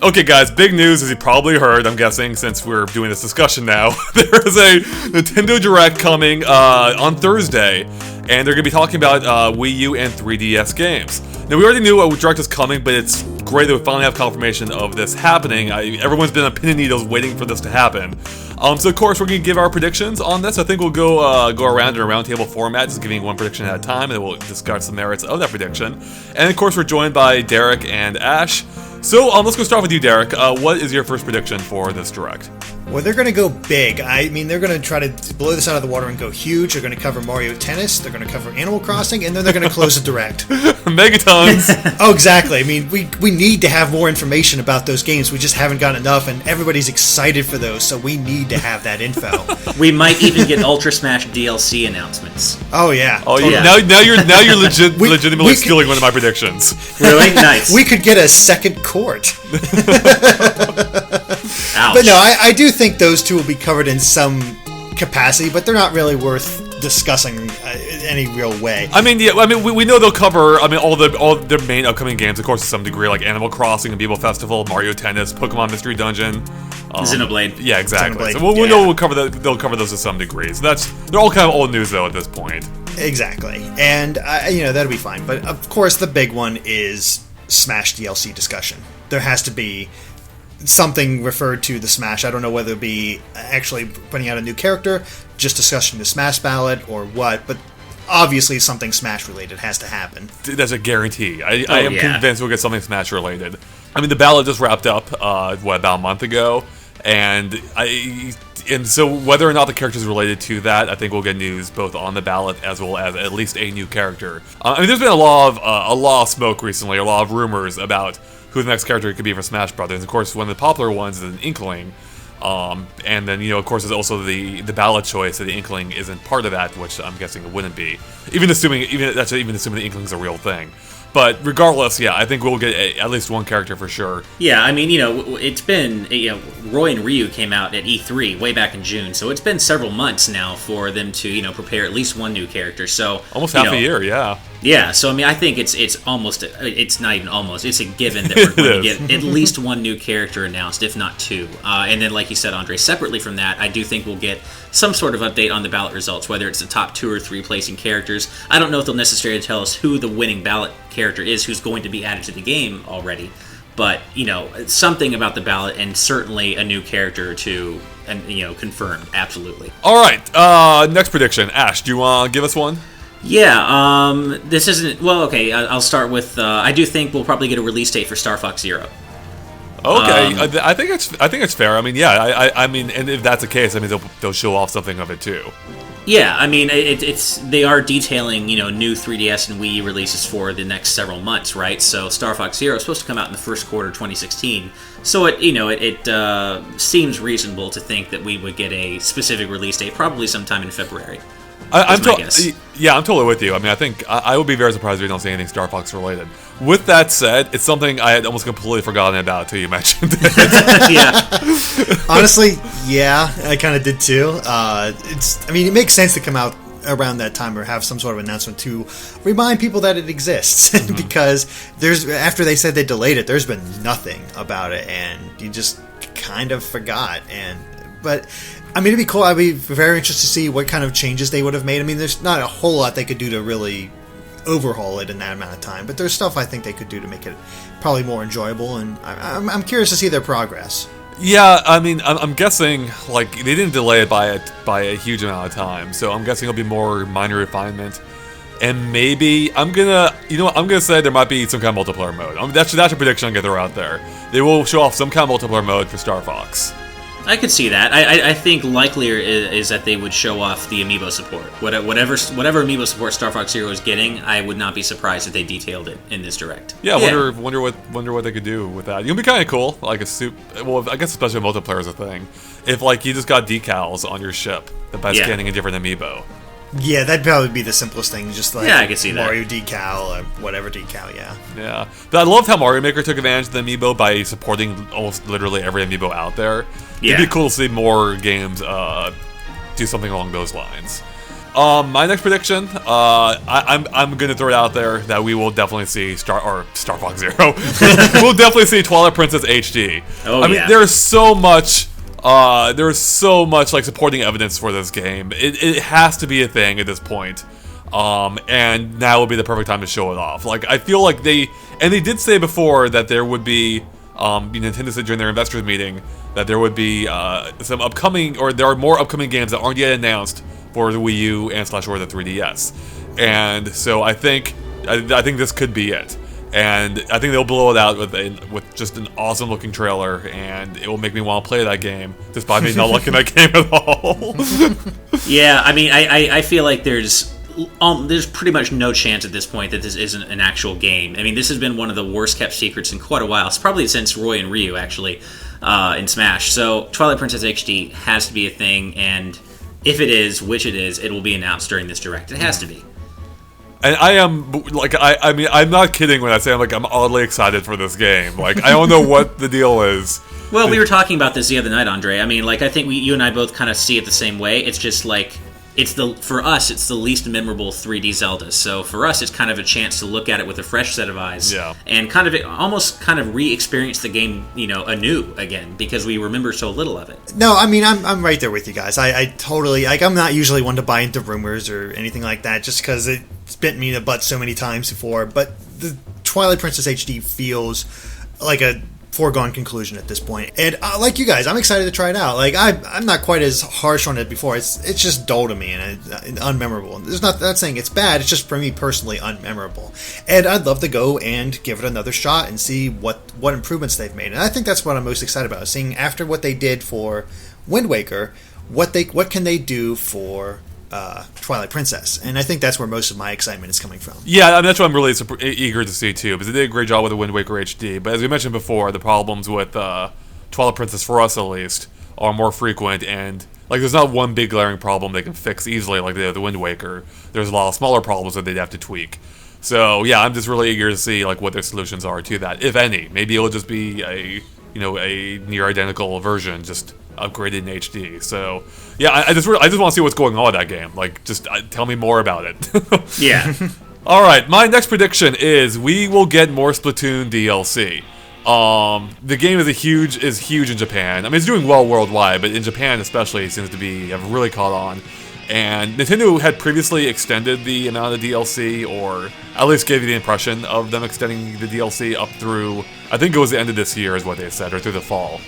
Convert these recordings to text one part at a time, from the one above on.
Okay guys, big news as you probably heard, I'm guessing, since we're doing this discussion now. There is a Nintendo Direct coming on Thursday, and they're going to be talking about Wii U and 3DS games. Now we already knew a Direct was coming, but it's great that we finally have confirmation of this happening. Everyone's been on pin and needles waiting for this to happen. So of course we're going to give our predictions on this. I think we'll go around in a roundtable format, just giving one prediction at a time, and then we'll discuss the merits of that prediction. And of course we're joined by Derek and Ash. So, let's go start with you, Derek. What is your first prediction for this Direct? Well, they're going to go big. I mean, they're going to try to blow this out of the water and go huge. They're going to cover Mario Tennis, they're going to cover Animal Crossing, and then they're going to close the Direct. Megatons! Oh, exactly. I mean, we need to have more information about those games. We just haven't got enough, and everybody's excited for those, so we need to have that info. We might even get Ultra Smash DLC announcements. Oh, yeah. Oh, yeah. Now you're legitimately stealing one of my predictions. Really? Nice. We could get a second court. Ouch. But no, I do think those two will be covered in some capacity, but they're not really worth discussing in any real way. I mean, yeah. I mean, we know they'll cover. I mean, all their main upcoming games, of course, to some degree, like Animal Crossing, Amiibo Festival, Mario Tennis, Pokemon Mystery Dungeon, Xenoblade. Yeah, exactly. Xenoblade, So we'll know they'll cover those to some degree. So they're all kind of old news though at this point. Exactly, and that'll be fine. But of course, the big one is Smash DLC discussion. There has to be something referred to the Smash. I don't know whether it be actually putting out a new character, just discussing the Smash ballot, or what, but obviously something Smash related has to happen. That's a guarantee. I am convinced we'll get something Smash related. I mean, the ballot just wrapped up, about a month ago, and so whether or not the character is related to that, I think we'll get news both on the ballot as well as at least a new character. I mean, there's been a lot of smoke recently, a lot of rumors about who the next character could be for Smash Brothers. Of course, one of the popular ones is an Inkling, and then of course, there's also the ballot choice that the Inkling isn't part of that, which I'm guessing it wouldn't be, even assuming the Inkling's a real thing. But regardless, yeah, I think we'll get at least one character for sure. Yeah, I mean, it's been, Roy and Ryu came out at E3 way back in June, so it's been several months now for them to, prepare at least one new character. So almost half a year, yeah. Yeah, so I mean, I think it's not even almost, it's a given that we're going to get at least one new character announced, if not two. And then, like you said, Andre, separately from that, I do think we'll get some sort of update on the ballot results, whether it's the top 2 or 3 placing characters. I don't know if they'll necessarily tell us who the winning ballot character is, who's going to be added to the game already, but something about the ballot, and certainly a new character or two, and confirmed, absolutely. All right, next prediction, Ash. Do you want to give us one? Yeah, this isn't... Well, okay, I'll start with... I do think we'll probably get a release date for Star Fox Zero. Okay, I think it's fair. I mean, yeah, I mean, and if that's the case, I mean, they'll show off something of it too. Yeah, I mean, they are detailing, new 3DS and Wii U releases for the next several months, right? So Star Fox Zero is supposed to come out in the first quarter of 2016. So it seems reasonable to think that we would get a specific release date, probably sometime in February. I'm totally with you. I mean, I think I would be very surprised if we don't see anything Star Fox related. With that said, it's something I had almost completely forgotten about until you mentioned it. Yeah. Honestly, yeah, I kind of did too. It makes sense to come out around that time or have some sort of announcement to remind people that it exists. Because after they said they delayed it, there's been nothing about it, and you just kind of forgot. But I mean, it'd be cool. I'd be very interested to see what kind of changes they would have made. I mean, there's not a whole lot they could do to really overhaul it in that amount of time, but there's stuff I think they could do to make it probably more enjoyable, and I'm curious to see their progress. Yeah, I mean, I'm guessing, like, they didn't delay it by a huge amount of time, so I'm guessing it'll be more minor refinement. And maybe, I'm gonna say there might be some kind of multiplayer mode. That's a prediction I'm gonna throw out there. They will show off some kind of multiplayer mode for Star Fox. I could see that. I think likelier is that they would show off the Amiibo support. Whatever Amiibo support Star Fox Zero is getting, I would not be surprised if they detailed it in this Direct. Yeah, wonder what they could do with that. It would be kind of cool, like well, I guess especially multiplayer is a thing. If like you just got decals on your ship by scanning a different Amiibo. Yeah, that'd probably be the simplest thing. Just like I can see Mario that. decal or whatever decal. Yeah, but I loved how Mario Maker took advantage of the Amiibo by supporting almost literally every Amiibo out there. Yeah. It'd be cool to see more games do something along those lines. My next prediction, I'm gonna throw it out there that we will definitely see Star Fox Zero. We'll definitely see Twilight Princess HD. Oh, I mean, there's so much like supporting evidence for this game. It has to be a thing at this point. And now would be the perfect time to show it off. Like, I feel like they did say before that there would be, Nintendo said during their investors meeting that there would be some upcoming, or there are more upcoming games that aren't yet announced for the Wii U and / or the 3DS. And so I think this could be it. And I think they'll blow it out with just an awesome looking trailer, and it will make me want to play that game, despite me not liking that game at all. Yeah, I mean, I feel like there's pretty much no chance at this point that this isn't an actual game. I mean, this has been one of the worst kept secrets in quite a while. It's probably since Roy and Ryu, actually, in Smash. So Twilight Princess HD has to be a thing, and if it is, which it is, it will be announced during this Direct. It has to be. And I am, like, I mean, I'm not kidding when I say I'm oddly excited for this game. Like, I don't know what the deal is. Well, we were talking about this the other night, Andre. I mean, like, I think you and I both kind of see it the same way. It's just, like, for us, it's the least memorable 3D Zelda. So for us, it's kind of a chance to look at it with a fresh set of eyes. Yeah. And almost re-experience the game, anew again, because we remember so little of it. No, I mean, I'm right there with you guys. I totally, like, I'm not usually one to buy into rumors or anything like that, just because it's bitten me in the butt so many times before. But the Twilight Princess HD feels like a foregone conclusion at this point. And like you guys, I'm excited to try it out. Like, I'm not quite as harsh on it before. It's just dull to me and unmemorable. There's not saying it's bad. It's just, for me personally, unmemorable. And I'd love to go and give it another shot and see what improvements they've made. And I think that's what I'm most excited about, seeing after what they did for Wind Waker, what can they do for Twilight Princess. And I think that's where most of my excitement is coming from. Yeah, I mean, that's what I'm really eager to see too, because they did a great job with the Wind Waker HD. But as we mentioned before, the problems with Twilight Princess, for us at least, are more frequent, and like, there's not one big glaring problem they can fix easily like they did with the Wind Waker. There's a lot of smaller problems that they'd have to tweak. So yeah, I'm just really eager to see like what their solutions are to that, if any. Maybe it'll just be a near identical version, just upgraded in HD. So yeah, I just want to see what's going on with that game. Like, just tell me more about it. Yeah. All right, my next prediction is we will get more Splatoon DLC. The game is huge in Japan. I mean, it's doing well worldwide, but in Japan especially, it seems to have really caught on. And Nintendo had previously extended the amount of DLC, or at least gave you the impression of them extending the DLC up through, I think it was the end of this year is what they said, or through the fall.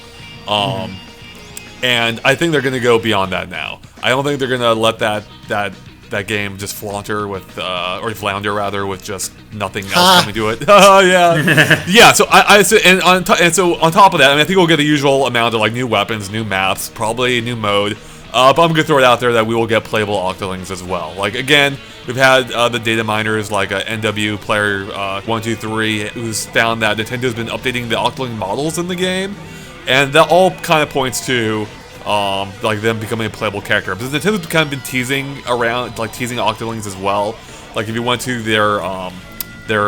And I think they're going to go beyond that now. I don't think they're going to let that game just flounder with, or flounder rather, with just nothing else coming to it. Oh yeah, yeah. So so on top of that, I mean, I think we'll get the usual amount of like new weapons, new maps, probably a new mode. But I'm gonna throw it out there that we will get playable Octolings as well. Like, again, we've had the data miners like NW Player 123, who's found that Nintendo's been updating the Octoling models in the game, and that all kind of points to like them becoming a playable character. Because Nintendo's kind of been teasing Octolings as well. Like, if you went to their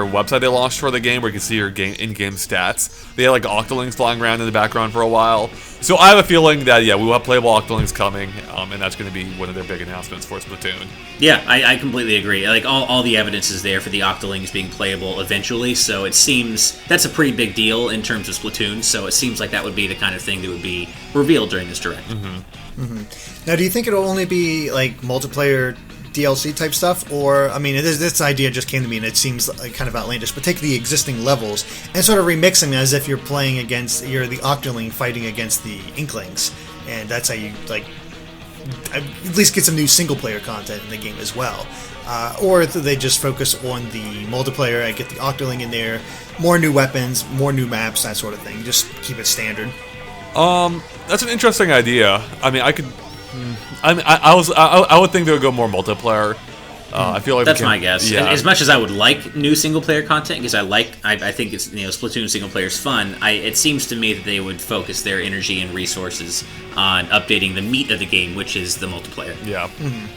website they launched for the game, where you can see your in-game stats, they had like Octolings flying around in the background for a while. So I have a feeling that we will have playable Octolings coming, and that's going to be one of their big announcements for Splatoon. Yeah, I completely agree. Like, all the evidence is there for the Octolings being playable eventually, so it seems that's a pretty big deal in terms of Splatoon, so it seems like that would be the kind of thing that would be revealed during this Direct. Now, do you think it'll only be like multiplayer DLC type stuff, or, I mean, this idea just came to me and it seems like kind of outlandish, but take the existing levels and sort of remix them as if you're the Octoling fighting against the Inklings, and that's how you, like, at least get some new single player content in the game as well. Or they just focus on the multiplayer and get the Octoling in there, more new weapons, more new maps, that sort of thing. Just keep it standard. That's an interesting idea. I mean, I would think they would go more multiplayer. I feel like that's my guess. Yeah. As much as I would like new single player content, because I think it's Splatoon single player is fun. It seems to me that they would focus their energy and resources on updating the meat of the game, which is the multiplayer. Yeah,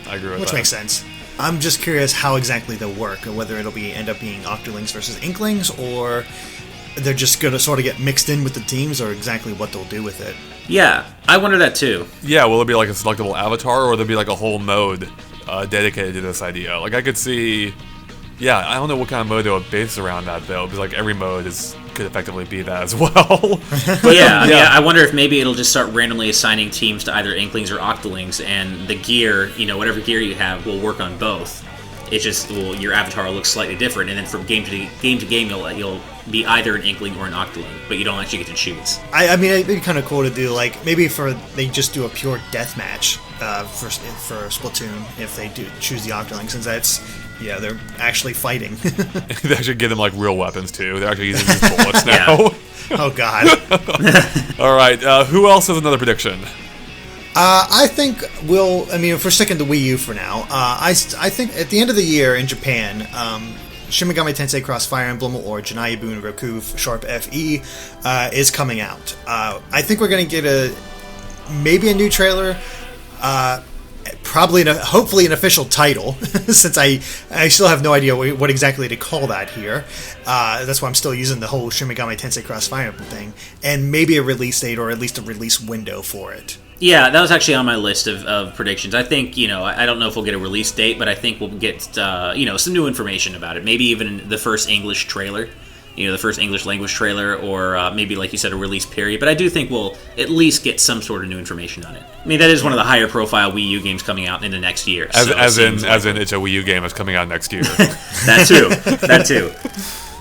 I agree with that. Which makes sense. I'm just curious how exactly they'll work, or whether it'll end up being Octolings versus Inklings, or they're just going to sort of get mixed in with the teams, or exactly what they'll do with it. Yeah, I wonder that too. Yeah, will it be like a selectable avatar, or will there be like a whole mode dedicated to this idea. Like I could see, yeah, I don't know what kind of mode they would base around that though, because like every mode could effectively be that as well. But yeah, I wonder if maybe it'll just start randomly assigning teams to either Inklings or Octolings, and the gear, whatever gear you have, will work on both. It's just your avatar will look slightly different, and then from game to game, you'll be either an Inkling or an Octoling, but you don't actually get to choose. I mean, it'd be kind of cool to do, like, maybe they just do a pure deathmatch for Splatoon if they do choose the Octoling, since they're actually fighting. They actually give them, like, real weapons, too. They're actually using these bullets now. Oh, God. All right, who else has another prediction? I think if we're sticking to Wii U for now, I think at the end of the year in Japan, Shin Megami Tensei Cross Fire Emblem or Janai Boon Roku Sharp FE is coming out. I think we're going to get maybe a new trailer, hopefully an official title, since I still have no idea what exactly to call that here. That's why I'm still using the whole Shin Megami Tensei Cross Fire Emblem thing, and maybe a release date or at least a release window for it. Yeah, that was actually on my list of predictions. I think, I don't know if we'll get a release date, but I think we'll get, some new information about it. Maybe even the first English trailer, the first English language trailer, or maybe, like you said, a release period. But I do think we'll at least get some sort of new information on it. I mean, that is one of the higher profile Wii U games coming out in the next year. As in it's a Wii U game that's coming out next year. That too.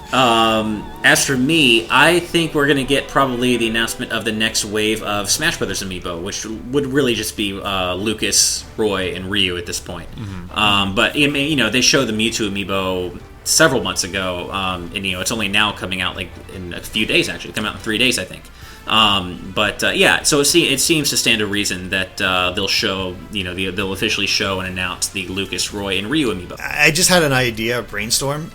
As for me, I think we're going to get probably the announcement of the next wave of Smash Brothers Amiibo, which would really just be Lucas, Roy, and Ryu at this point. Mm-hmm. But they showed the Mewtwo Amiibo several months ago, and it's only now coming out like in a few days. Actually, come out in 3 days, I think. So it seems to stand to reason that they'll show, they'll officially show and announce the Lucas, Roy, and Ryu Amiibo. I just had an idea, a brainstorm.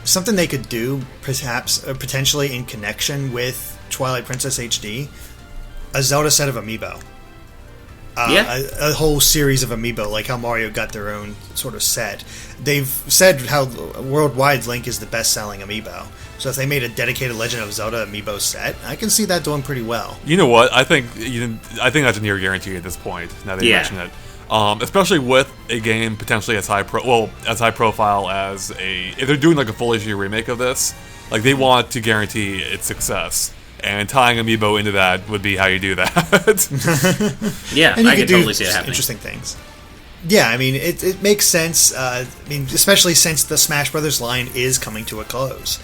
Something they could do, perhaps, potentially in connection with Twilight Princess HD, a Zelda set of Amiibo. A whole series of Amiibo, like how Mario got their own sort of set. They've said how worldwide Link is the best-selling Amiibo. So if they made a dedicated Legend of Zelda Amiibo set, I can see that doing pretty well. You know what? I think that's a near guarantee at this point. Now that you mention it, especially with a game potentially as high profile as if they're doing like a full issue remake of this, like they want to guarantee its success. And tying Amiibo into that would be how you do that. Yeah, and I can totally see it happening. Interesting things. Yeah, I mean, it makes sense. Especially since the Smash Brothers line is coming to a close.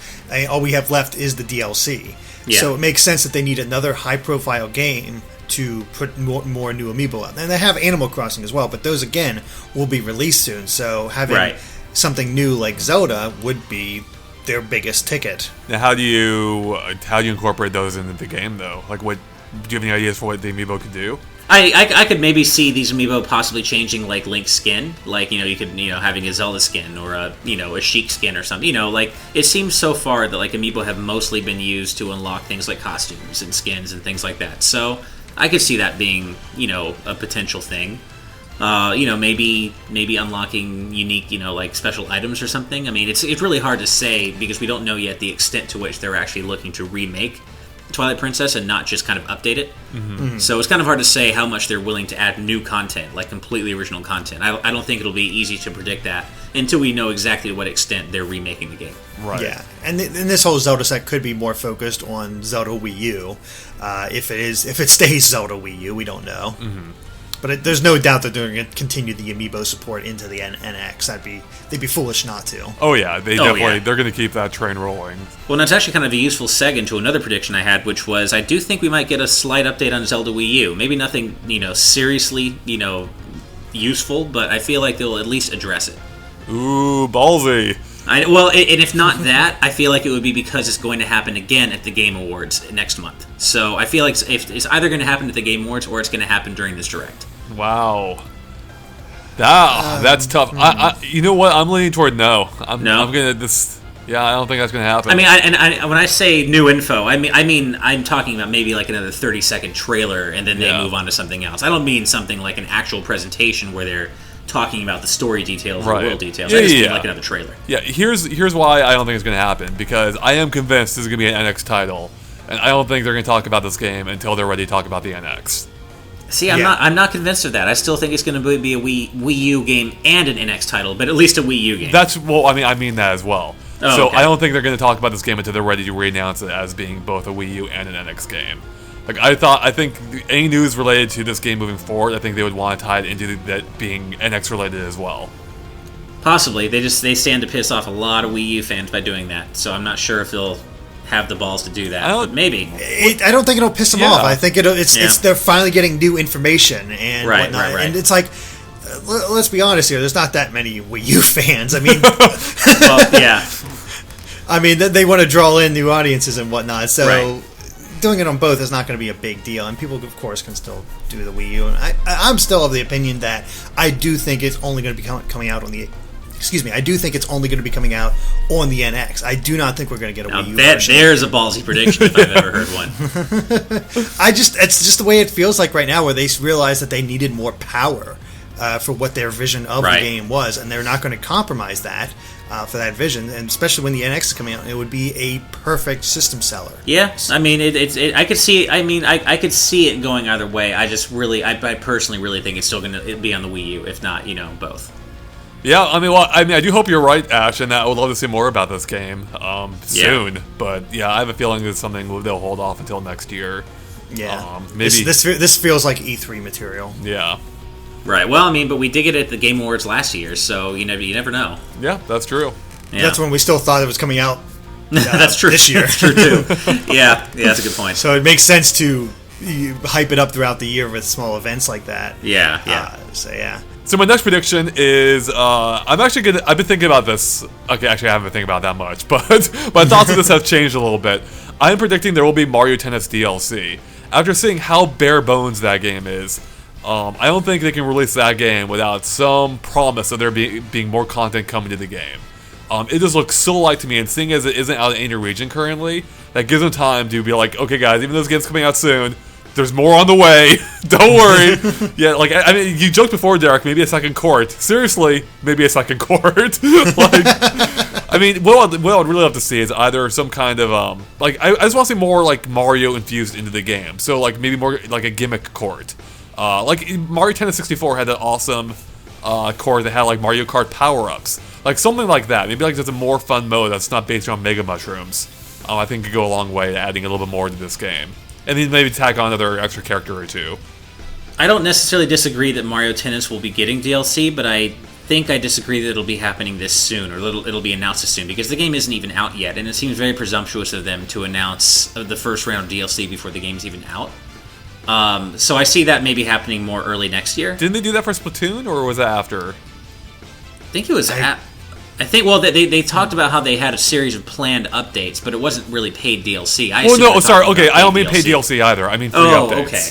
All we have left is the DLC. Yeah. So it makes sense that they need another high-profile game to put more new Amiibo out. And they have Animal Crossing as well, but those, again, will be released soon. So having something new like Zelda would be their biggest ticket. Now, how do you incorporate those into the game, though? Like, do you have any ideas for what the Amiibo could do? I could maybe see these Amiibo possibly changing, like, Link's skin. Like, you could, having a Zelda skin or a Sheik skin or something. Like, it seems so far that, like, Amiibo have mostly been used to unlock things like costumes and skins and things like that. So I could see that being, a potential thing. Maybe unlocking unique, like special items or something. I mean, it's really hard to say because we don't know yet the extent to which they're actually looking to remake Twilight Princess and not just kind of update it. Mm-hmm. Mm-hmm. So it's kind of hard to say how much they're willing to add new content, like completely original content. I don't think it'll be easy to predict that until we know exactly to what extent they're remaking the game. Right. Yeah, and this whole Zelda set could be more focused on Zelda Wii U. If it stays Zelda Wii U, we don't know. Mm-hmm. But there's no doubt that they're going to continue the Amiibo support into the NX. They'd be foolish not to. Oh yeah, they're going to keep that train rolling. Well, that's actually kind of a useful seg into another prediction I had, which was I do think we might get a slight update on Zelda Wii U. Maybe nothing, seriously, useful, but I feel like they'll at least address it. Ooh, ballsy. And if not that, I feel like it would be because it's going to happen again at the Game Awards next month. So I feel like it's either going to happen at the Game Awards or it's going to happen during this Direct. Wow. That's tough. You know what? I'm leaning toward no. I'm going to just... Yeah, I don't think that's going to happen. I mean, when I say new info, I mean I'm talking about maybe like another 30-second trailer and then they move on to something else. I don't mean something like an actual presentation where they're talking about the story details or world details. I just mean like another trailer. Yeah, here's why I don't think it's going to happen, because I am convinced this is going to be an NX title, and I don't think they're going to talk about this game until they're ready to talk about the NX. See, I'm not convinced of that. I still think it's going to be a Wii U game and an NX title, but at least a Wii U game. I mean that as well. Oh, so okay. I don't think they're going to talk about this game until they're ready to re-announce it as being both a Wii U and an NX game. Like I think any news related to this game moving forward, I think they would want to tie it into that being NX related as well. Possibly. They stand to piss off a lot of Wii U fans by doing that. So I'm not sure if they'll have the balls to do that, but maybe. I don't think it'll piss them off. I think it's they're finally getting new information and whatnot. Right. And it's like, let's be honest here. There's not that many Wii U fans. I mean, well, yeah. I mean, they want to draw in new audiences and whatnot. So doing it on both is not going to be a big deal. And people, of course, can still do the Wii U. And I'm still of the opinion that I do think it's only going to be coming out on the. Excuse me, I do think it's only going to be coming out on the NX. I do not think we're going to get a Wii U version. There's a ballsy prediction if I've ever heard one. It's just the way it feels like right now, where they realize that they needed more power for what their vision of the game was, and they're not going to compromise that for that vision. And especially when the NX is coming out, it would be a perfect system seller. Yeah, I mean, I could see. I mean, I could see it going either way. I personally really think it's still going to be on the Wii U, if not, both. Yeah, I do hope you're right, Ash, and I would love to see more about this game soon. Yeah. But yeah, I have a feeling it's something they'll hold off until next year. Yeah, maybe this feels like E3 material. Yeah, right. Well, I mean, but we did it at the Game Awards last year, so you never know. Yeah, that's true. Yeah. That's when we still thought it was coming out. That's true. This year, that's true too. Yeah, that's a good point. So it makes sense to hype it up throughout the year with small events like that. Yeah. So my next prediction is, I've been thinking about this. Okay, actually I haven't been thinking about that much, but my thoughts on this have changed a little bit. I'm predicting there will be Mario Tennis DLC. After seeing how bare bones that game is, I don't think they can release that game without some promise of there being more content coming to the game. It just looks so light to me, and seeing as it isn't out in any region currently, that gives them time to be like, okay guys, even though this game's coming out soon, there's more on the way. Don't worry. Yeah, like I mean, you joked before, Derek. Maybe a second court. Seriously, maybe a second court. I mean, what I would really love to see is either some kind of I just want to see more like Mario infused into the game. So like maybe more like a gimmick court. Like Mario Tennis 64 had that awesome court that had like Mario Kart power ups. Like something like that. Maybe like just a more fun mode that's not based around Mega Mushrooms. I think could go a long way to adding a little bit more to this game. And then maybe tack on another extra character or two. I don't necessarily disagree that Mario Tennis will be getting DLC, but I think I disagree that it'll be happening this soon, or it'll be announced this soon, because the game isn't even out yet, and it seems very presumptuous of them to announce the first round of DLC before the game's even out. So I see that maybe happening more early next year. Didn't they do that for Splatoon, or was that after? I think it was I think, well, they talked about how they had a series of planned updates, but it wasn't really paid DLC. I don't mean paid DLC either. I mean free updates. Okay.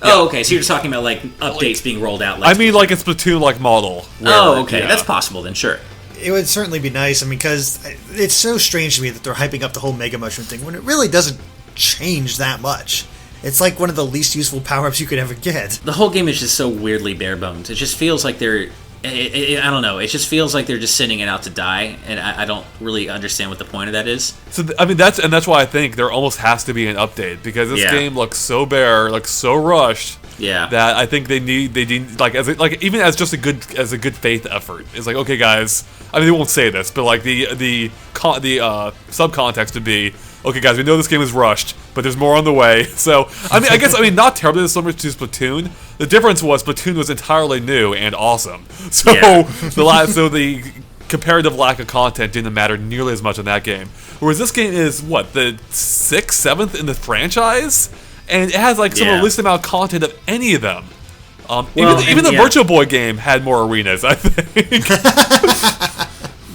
Yeah. Oh, okay. So you're just talking about, like, updates being rolled out. Like I mean, like a Splatoon-like model. Okay. Yeah. That's possible, then, sure. It would certainly be nice, because it's so strange to me that they're hyping up the whole Mega Mushroom thing when it really doesn't change that much. It's like one of the least useful power-ups you could ever get. The whole game is just so weirdly bare bones. It just feels like they're... I don't know. It just feels like they're just sending it out to die, and I don't really understand what the point of that is. So I mean, that's why I think there almost has to be an update, because this game looks so bare, like so rushed. Yeah. That I think they need like even as just a good faith effort. It's like, okay, guys. I mean, they won't say this, but like the subcontext would be, okay, guys, we know this game is rushed, but there's more on the way. So, I guess not terribly similar to Splatoon. The difference was Splatoon was entirely new and awesome. So, the comparative lack of content didn't matter nearly as much in that game. Whereas this game is, the 6th, 7th in the franchise? And it has, like, some of the least amount of content of any of them. Even the Virtual Boy game had more arenas, I think.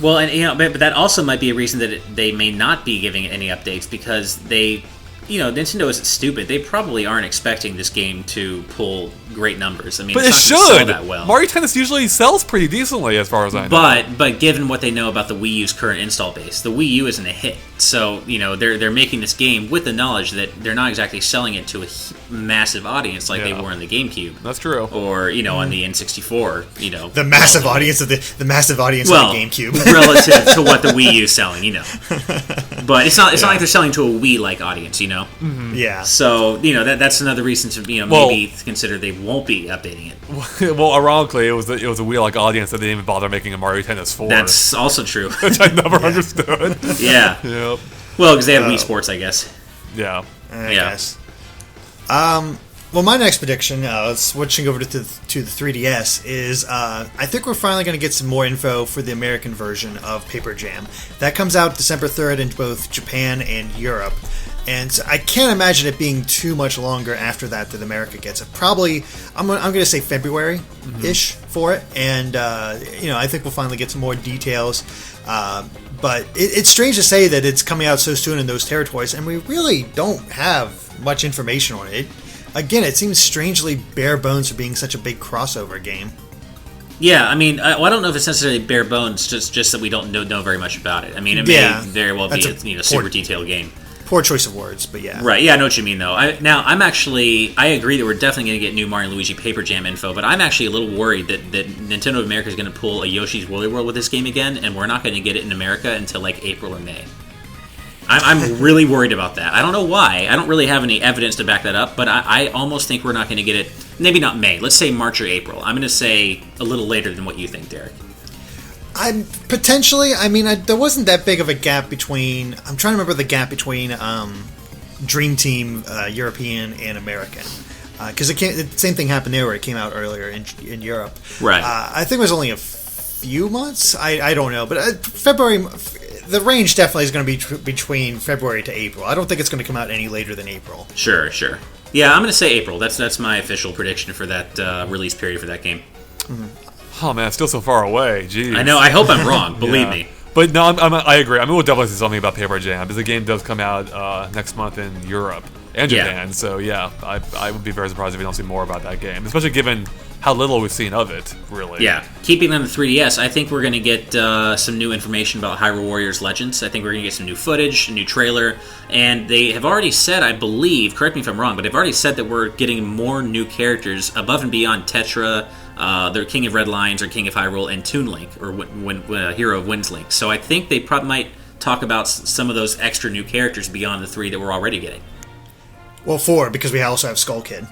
Well, and but that also might be a reason that they may not be giving it any updates, because Nintendo isn't stupid. They probably aren't expecting this game to pull great numbers. I mean, but it's not going to sell that well. Mario Tennis usually sells pretty decently, as far as I know. But given what they know about the Wii U's current install base, the Wii U isn't a hit. So they're making this game with the knowledge that they're not exactly selling it to a massive audience like they were in the GameCube. That's true. Or on the N64. The massive audience of the GameCube, relative to what the Wii U's selling. But it's not like they're selling to a Wii-like audience. know? Yeah. So, that's another reason to, maybe consider they won't be updating it. Well, ironically, it was a Wii-like audience that they didn't even bother making a Mario Tennis 4. That's also true. Which I never understood. Yeah. Yep. Well, because they have Wii Sports, I guess. Yeah. I guess. Well, my next prediction, switching over to the 3DS, is I think we're finally going to get some more info for the American version of Paper Jam. That comes out December 3rd in both Japan and Europe. And so I can't imagine it being too much longer after that America gets it. Probably, I'm going to say February-ish for it. And, I think we'll finally get some more details. But it's strange to say that it's coming out so soon in those territories, and we really don't have much information on it. Again, it seems strangely bare bones for being such a big crossover game. Yeah, I mean, I don't know if it's necessarily bare bones, just that we don't know very much about it. I mean, it may very well be a super detailed game. Poor choice of words, but yeah. Right, yeah, I know what you mean, though. I agree that we're definitely going to get new Mario and Luigi Paper Jam info, but I'm actually a little worried that Nintendo of America is going to pull a Yoshi's Woolly World with this game again, and we're not going to get it in America until, April or May. I'm really worried about that. I don't know why. I don't really have any evidence to back that up, but I almost think we're not going to get it, maybe not May. Let's say March or April. I'm going to say a little later than what you think, Derek. There wasn't that big of a gap between... I'm trying to remember the gap between Dream Team European and American. Because the same thing happened there where it came out earlier in Europe. Right. I think it was only a few months. I don't know. But February... The range definitely is going to be between February to April. I don't think it's going to come out any later than April. Sure. Yeah, I'm going to say April. That's my official prediction for that release period for that game. Oh man, it's still so far away. Jeez. I know. I hope I'm wrong. Believe me. But no, I agree. We'll definitely see something about Paper Jam because the game does come out next month in Europe and Japan. So yeah, I would be very surprised if we don't see more about that game, especially given how little we've seen of it, really. Yeah. Keeping on the 3DS, I think we're going to get some new information about Hyrule Warriors Legends. I think we're going to get some new footage, a new trailer, and they have already said, I believe, correct me if I'm wrong, but they've already said that we're getting more new characters above and beyond Tetra, their King of Red Lines, or King of Hyrule, and Toon Link, or Hero of Winds Link. So I think they probably might talk about some of those extra new characters beyond the 3 that we're already getting. Well, 4, because we also have Skull Kid.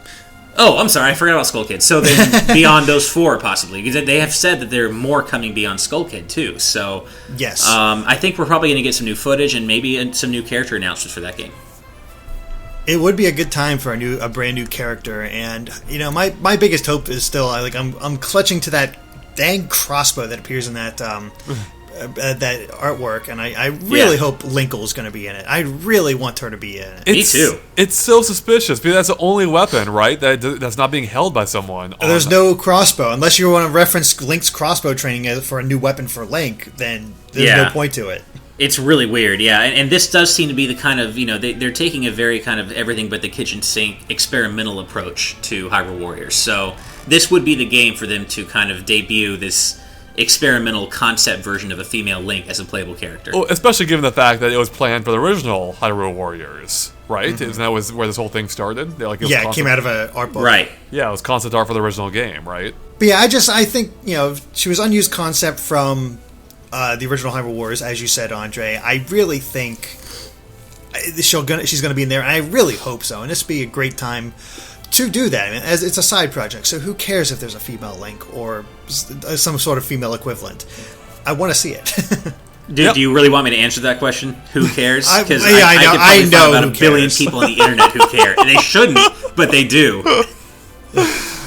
Oh, I'm sorry, I forgot about Skull Kid. So then beyond those 4, possibly, because they have said that there are more coming beyond Skull Kid too. So yes, I think we're probably going to get some new footage and maybe some new character announcements for that game. It would be a good time for a brand new character, and my biggest hope is still I'm clutching to that dang crossbow that appears in that that artwork, and I really hope Linkle's going to be in it. I really want her to be in it. Me too. It's so suspicious because that's the only weapon, right? That's not being held by someone. There's no crossbow unless you want to reference Link's crossbow training for a new weapon for Link. Then there's no point to it. It's really weird, yeah. And this does seem to be the kind of they're taking a very kind of everything but the kitchen sink experimental approach to Hyrule Warriors. So this would be the game for them to kind of debut this experimental concept version of a female Link as a playable character. Well, especially given the fact that it was planned for the original Hyrule Warriors, right? Mm-hmm. Isn't that where this whole thing started? It came out of an art book. Right. Yeah, it was concept art for the original game, right? But yeah, I think, she was unused concept from the original Hyrule Warriors, as you said, Andre. I really think she's going to be in there, and I really hope so. And this would be a great time to do that. As it's a side project, so who cares if there's a female Link or some sort of female equivalent? I want to see it. Do you really want me to answer that question? Who cares? Because I know about a billion people on the internet who care. And they shouldn't, but they do.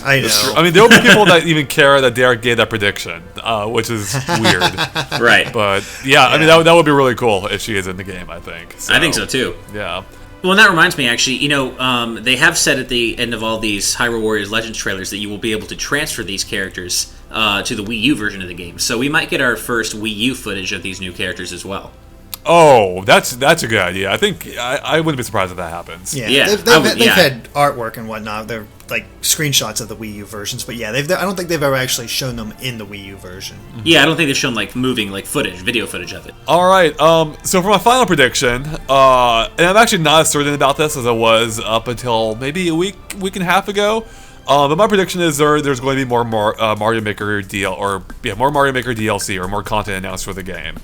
I know. I mean, there will be people that even care that Derek gave that prediction, which is weird. Right. But yeah, I mean, that would be really cool if she is in the game, I think. So, I think so too. Yeah. Well, and that reminds me, actually, they have said at the end of all these Hyrule Warriors Legends trailers that you will be able to transfer these characters to the Wii U version of the game. So we might get our first Wii U footage of these new characters as well. Oh, that's a good idea. I think I wouldn't be surprised if that happens. Yeah. They've had artwork and whatnot. They're like screenshots of the Wii U versions, but yeah, I don't think they've ever actually shown them in the Wii U version. Yeah, I don't think they've shown moving video footage of it. All right. So for my final prediction, and I'm actually not as certain about this as I was up until maybe a week and a half ago. But my prediction is there's going to be more Mario Maker more Mario Maker DLC or more content announced for the game.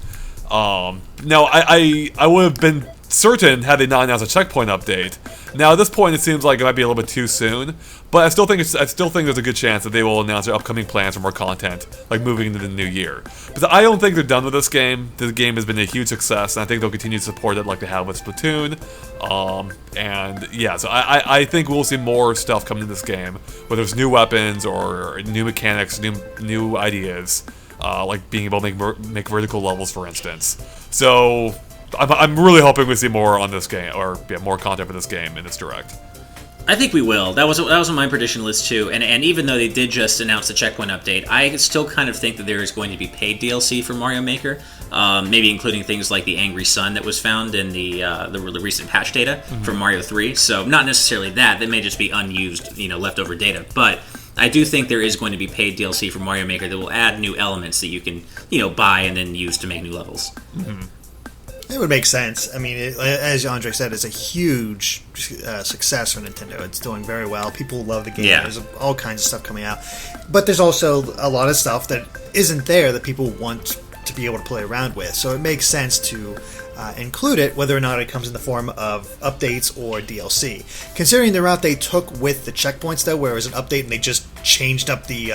Now, I would have been certain had they not announced a checkpoint update. Now at this point, it seems like it might be a little bit too soon, but I still think there's a good chance that they will announce their upcoming plans for more content, like moving into the new year. Because I don't think they're done with this game. This game has been a huge success, and I think they'll continue to support it like they have with Splatoon. And yeah, so I think we'll see more stuff coming to this game, whether it's new weapons or new mechanics, new ideas, like being able to make vertical levels, for instance. So I'm really hoping we see more on this game, or more content for this game in this direct. I think we will. That was on my prediction list too. And even though they did just announce the checkpoint update, I still kind of think that there is going to be paid DLC for Mario Maker. Maybe including things like the Angry Sun that was found in the recent patch data for Mario 3. So not necessarily that. That may just be unused, leftover data. But I do think there is going to be paid DLC for Mario Maker that will add new elements that you can, buy and then use to make new levels. Mm-hmm. It would make sense. I mean, as Andre said, it's a huge success for Nintendo. It's doing very well. People love the game. Yeah. There's all kinds of stuff coming out. But there's also a lot of stuff that isn't there that people want to be able to play around with. So it makes sense to include it, whether or not it comes in the form of updates or DLC. Considering the route they took with the checkpoints, though, where it was an update and they just changed up the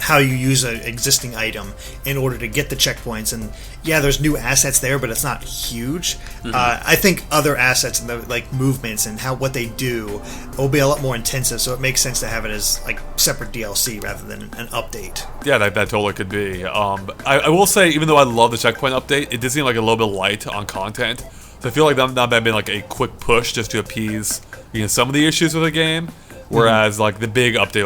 how you use an existing item in order to get the checkpoints, and yeah, there's new assets there, but it's not huge. I think other assets and the movements and what they do will be a lot more intensive, so it makes sense to have it as separate DLC rather than an update. Yeah, that totally could be. I will say, even though I love the checkpoint update, it did seem like a little bit light on content. So I feel like that might have been a quick push just to appease some of the issues with the game. Whereas, the big update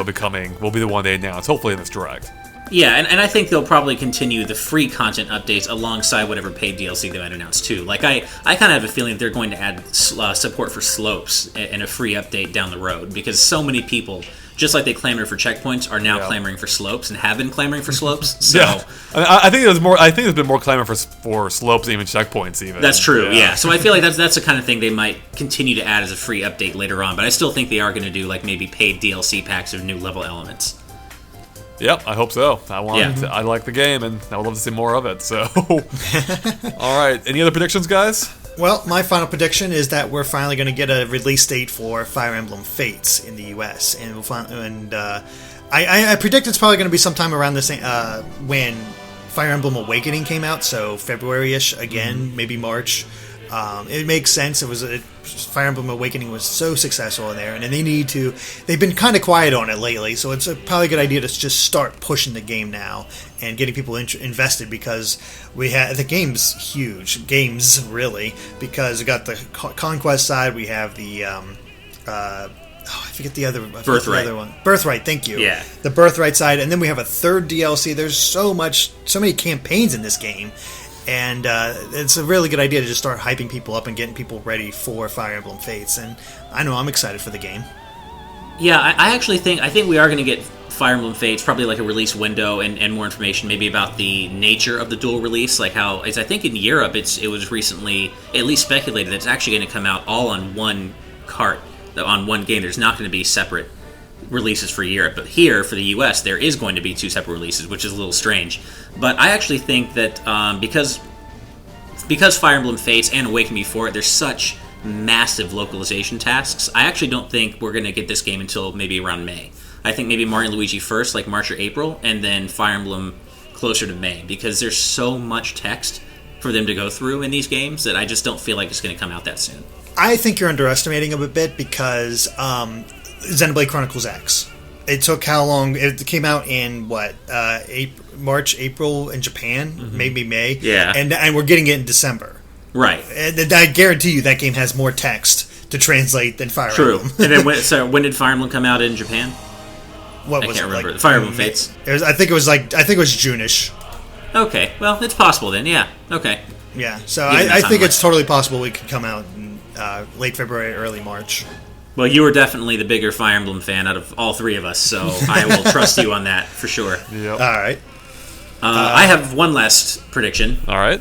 will be the one they announce, hopefully in this direct. Yeah, and I think they'll probably continue the free content updates alongside whatever paid DLC they might announce, too. I kind of have a feeling that they're going to add support for slopes and a free update down the road, because so many people, just like they clamored for checkpoints, are now clamoring for slopes and have been clamoring for slopes. So yeah. I think there's been more clamor for slopes than even checkpoints, even. That's true, yeah. So I feel like that's the kind of thing they might continue to add as a free update later on, but I still think they are going to do maybe paid DLC packs of new level elements. Yep, I hope so. I like the game, and I would love to see more of it. So, all right. Any other predictions, guys? Well, my final prediction is that we're finally going to get a release date for Fire Emblem Fates in the U.S. and I predict it's probably going to be sometime around the same when Fire Emblem Awakening came out, so February-ish again, maybe March. It makes sense. Fire Emblem Awakening was so successful in there, and they've been kind of quiet on it lately, so it's probably a good idea to just start pushing the game now and getting people invested, because the game's huge. Because we got the Conquest side, we have the I forget the other one. Birthright, thank you. Yeah. The Birthright side, and then we have a third DLC. There's so many campaigns in this game. And it's a really good idea to just start hyping people up and getting people ready for Fire Emblem Fates. And I know I'm excited for the game. Yeah, I actually think we are going to get Fire Emblem Fates, probably a release window and more information maybe about the nature of the dual release. I think in Europe it was recently at least speculated that it's actually going to come out all on one cart, on one game. There's not going to be separate releases for Europe, but here for the US there is going to be two separate releases, which is a little strange. But I actually think that because Fire Emblem Fates and Awakening before it, there's such massive localization tasks, I actually don't think we're going to get this game until maybe around May. I think maybe Mario and Luigi first, March or April, and then Fire Emblem closer to May, because there's so much text for them to go through in these games that I just don't feel like it's going to come out that soon. I think you're underestimating them a bit, because Xenoblade Chronicles X. It took how long? It came out in March, April in Japan, maybe May. Yeah, and we're getting it in December. Right. And I guarantee you that game has more text to translate than Fire Emblem. True. And then when did Fire Emblem come out in Japan? I can't remember. Fire Emblem Fates. I think it was June-ish. Okay, well, it's possible then. Yeah. Okay. Yeah. So I think it's totally possible we could come out in late February, early March. Well, you are definitely the bigger Fire Emblem fan out of all three of us, so I will trust you on that for sure. Yep. All right. I have one last prediction. All right.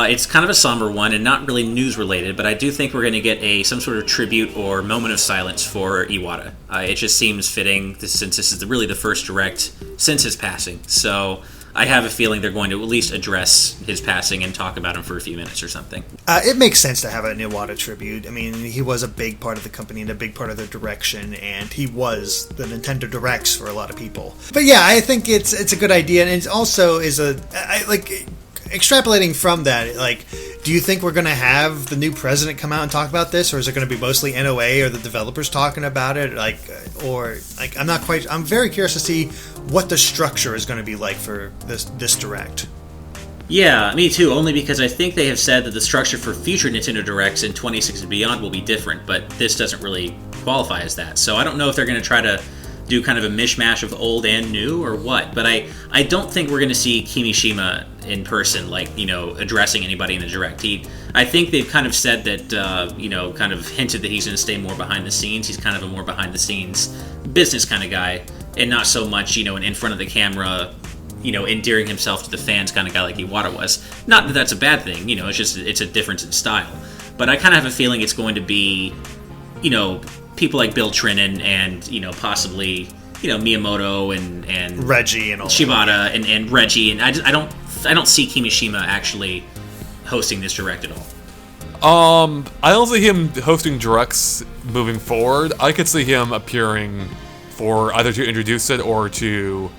It's kind of a somber one and not really news related, but I do think we're going to get some sort of tribute or moment of silence for Iwata. It just seems fitting since this is really the first direct since his passing. So I have a feeling they're going to at least address his passing and talk about him for a few minutes or something. It makes sense to have an Iwata tribute. I mean, he was a big part of the company and a big part of their direction, and he was the Nintendo Directs for a lot of people. But yeah, I think it's a good idea, and it also is extrapolating from that, like, do you think we're going to have the new president come out and talk about this, or is it going to be mostly NOA or the developers talking about it? I'm very curious to see what the structure is going to be like for this Direct. Yeah, me too, only because I think they have said that the structure for future Nintendo Directs in 26 and beyond will be different, but this doesn't really qualify as that. So I don't know if they're going to try to do kind of a mishmash of old and new or what, but I don't think we're going to see Kimishima in person, addressing anybody in the Direct. I think they've kind of said that, kind of hinted that he's going to stay more behind the scenes. He's kind of a more behind the scenes business kind of guy, and not so much, in front of the camera, endearing himself to the fans kind of guy like Iwata was. Not that that's a bad thing, it's a difference in style. But I kind of have a feeling it's going to be, people like Bill Trinan and possibly Miyamoto and Reggie and all Shibata and Reggie, and I don't see Kimishima actually hosting this Direct at all. I don't see him hosting Directs moving forward. I could see him appearing for either to introduce it or to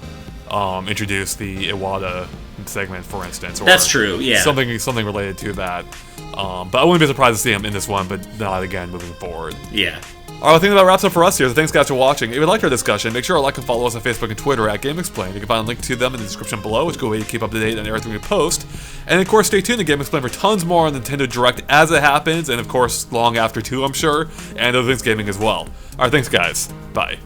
introduce the Iwata segment, for instance. Or that's true, yeah. Something related to that. But I wouldn't be surprised to see him in this one, but not again moving forward. Yeah. Alright, I think that wraps up for us here, so thanks guys for watching. If you liked our discussion, make sure to like and follow us on Facebook and Twitter at GameXplain. You can find a link to them in the description below, which is a good way to keep up to date on everything we post. And of course, stay tuned to GameXplain for tons more on Nintendo Direct as it happens, and of course, long after too, I'm sure, and other things gaming as well. Alright, thanks guys. Bye.